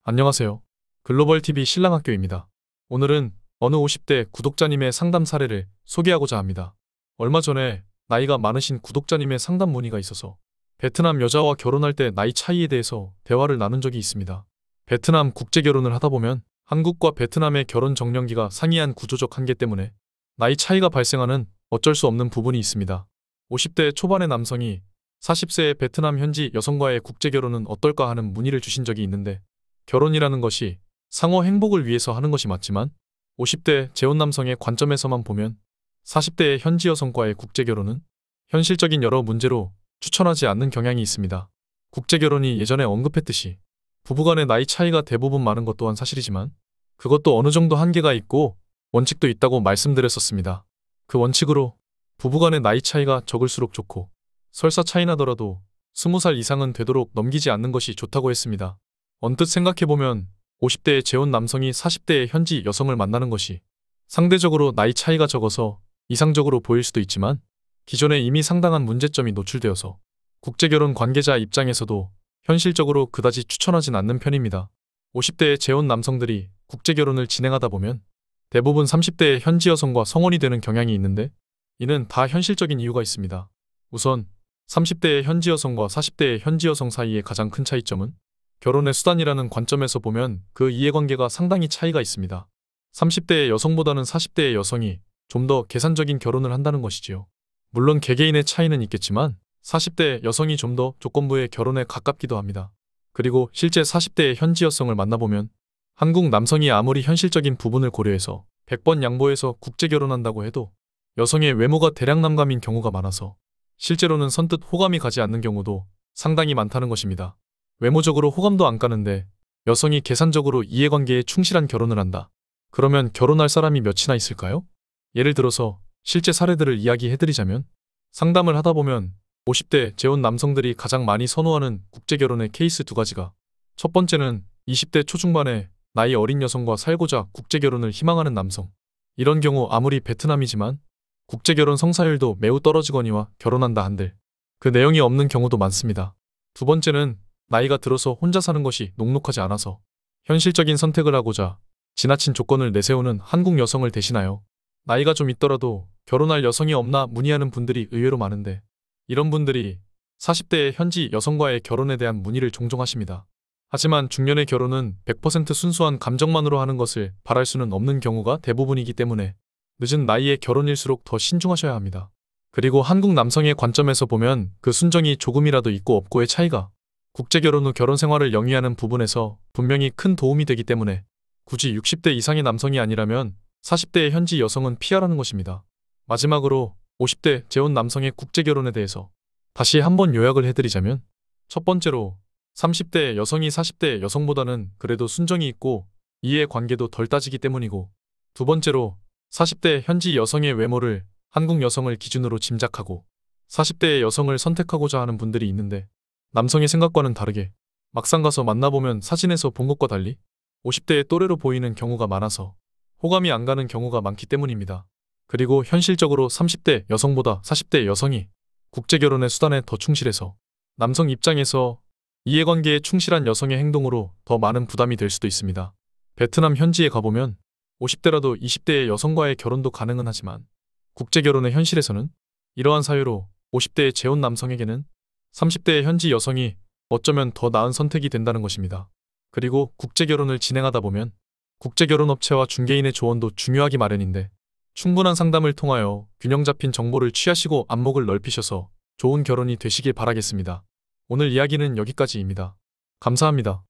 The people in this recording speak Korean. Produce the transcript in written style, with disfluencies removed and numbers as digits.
안녕하세요. 글로벌TV 신랑학교입니다. 오늘은 어느 50대 구독자님의 상담 사례를 소개하고자 합니다. 얼마 전에 나이가 많으신 구독자님의 상담 문의가 있어서 베트남 여자와 결혼할 때 나이 차이에 대해서 대화를 나눈 적이 있습니다. 베트남 국제 결혼을 하다 보면 한국과 베트남의 결혼 정년기가 상이한 구조적 한계 때문에 나이 차이가 발생하는 어쩔 수 없는 부분이 있습니다. 50대 초반의 남성이 40세의 베트남 현지 여성과의 국제 결혼은 어떨까 하는 문의를 주신 적이 있는데, 결혼이라는 것이 상호 행복을 위해서 하는 것이 맞지만 50대 재혼 남성의 관점에서만 보면 40대의 현지 여성과의 국제 결혼은 현실적인 여러 문제로 추천하지 않는 경향이 있습니다. 국제 결혼이 예전에 언급했듯이 부부간의 나이 차이가 대부분 많은 것 또한 사실이지만 그것도 어느 정도 한계가 있고 원칙도 있다고 말씀드렸었습니다. 그 원칙으로 부부간의 나이 차이가 적을수록 좋고, 설사 차이 나더라도 20살 이상은 되도록 넘기지 않는 것이 좋다고 했습니다. 언뜻 생각해보면 50대의 재혼 남성이 40대의 현지 여성을 만나는 것이 상대적으로 나이 차이가 적어서 이상적으로 보일 수도 있지만, 기존에 이미 상당한 문제점이 노출되어서 국제결혼 관계자 입장에서도 현실적으로 그다지 추천하진 않는 편입니다. 50대의 재혼 남성들이 국제결혼을 진행하다 보면 대부분 30대의 현지 여성과 성혼이 되는 경향이 있는데, 이는 다 현실적인 이유가 있습니다. 우선 30대의 현지 여성과 40대의 현지 여성 사이의 가장 큰 차이점은 결혼의 수단이라는 관점에서 보면 그 이해관계가 상당히 차이가 있습니다. 30대의 여성보다는 40대의 여성이 좀 더 계산적인 결혼을 한다는 것이지요. 물론 개개인의 차이는 있겠지만 40대 여성이 좀 더 조건부의 결혼에 가깝기도 합니다. 그리고 실제 40대의 현지 여성을 만나보면 한국 남성이 아무리 현실적인 부분을 고려해서 100번 양보해서 국제결혼한다고 해도 여성의 외모가 대량남감인 경우가 많아서 실제로는 선뜻 호감이 가지 않는 경우도 상당히 많다는 것입니다. 외모적으로 호감도 안 가는데 여성이 계산적으로 이해관계에 충실한 결혼을 한다. 그러면 결혼할 사람이 몇이나 있을까요? 예를 들어서 실제 사례들을 이야기해드리자면, 상담을 하다 보면 50대 재혼 남성들이 가장 많이 선호하는 국제결혼의 케이스 두 가지가, 첫 번째는 20대 초중반의 나이 어린 여성과 살고자 국제결혼을 희망하는 남성. 이런 경우 아무리 베트남이지만 국제결혼 성사율도 매우 떨어지거니와 결혼한다 한들 그 내용이 없는 경우도 많습니다. 두 번째는 나이가 들어서 혼자 사는 것이 녹록하지 않아서 현실적인 선택을 하고자 지나친 조건을 내세우는 한국 여성을 대신하여 나이가 좀 있더라도 결혼할 여성이 없나 문의하는 분들이 의외로 많은데, 이런 분들이 40대의 현지 여성과의 결혼에 대한 문의를 종종 하십니다. 하지만 중년의 결혼은 100% 순수한 감정만으로 하는 것을 바랄 수는 없는 경우가 대부분이기 때문에 늦은 나이의 결혼일수록 더 신중하셔야 합니다. 그리고 한국 남성의 관점에서 보면 그 순정이 조금이라도 있고 없고의 차이가 국제결혼 후 결혼 생활을 영위하는 부분에서 분명히 큰 도움이 되기 때문에 굳이 60대 이상의 남성이 아니라면 40대의 현지 여성은 피하라는 것입니다. 마지막으로 50대 재혼 남성의 국제결혼에 대해서 다시 한번 요약을 해드리자면, 첫 번째로 30대 여성이 40대 여성보다는 그래도 순정이 있고 이해관계도 덜 따지기 때문이고, 두 번째로 40대 현지 여성의 외모를 한국 여성을 기준으로 짐작하고 40대의 여성을 선택하고자 하는 분들이 있는데, 남성의 생각과는 다르게 막상 가서 만나보면 사진에서 본 것과 달리 50대의 또래로 보이는 경우가 많아서 호감이 안 가는 경우가 많기 때문입니다. 그리고 현실적으로 30대 여성보다 40대 여성이 국제결혼의 수단에 더 충실해서 남성 입장에서 이해관계에 충실한 여성의 행동으로 더 많은 부담이 될 수도 있습니다. 베트남 현지에 가보면 50대라도 20대의 여성과의 결혼도 가능은 하지만 국제결혼의 현실에서는 이러한 사유로 50대의 재혼 남성에게는 30대의 현지 여성이 어쩌면 더 나은 선택이 된다는 것입니다. 그리고 국제결혼을 진행하다 보면 국제결혼업체와 중개인의 조언도 중요하기 마련인데, 충분한 상담을 통하여 균형 잡힌 정보를 취하시고 안목을 넓히셔서 좋은 결혼이 되시길 바라겠습니다. 오늘 이야기는 여기까지입니다. 감사합니다.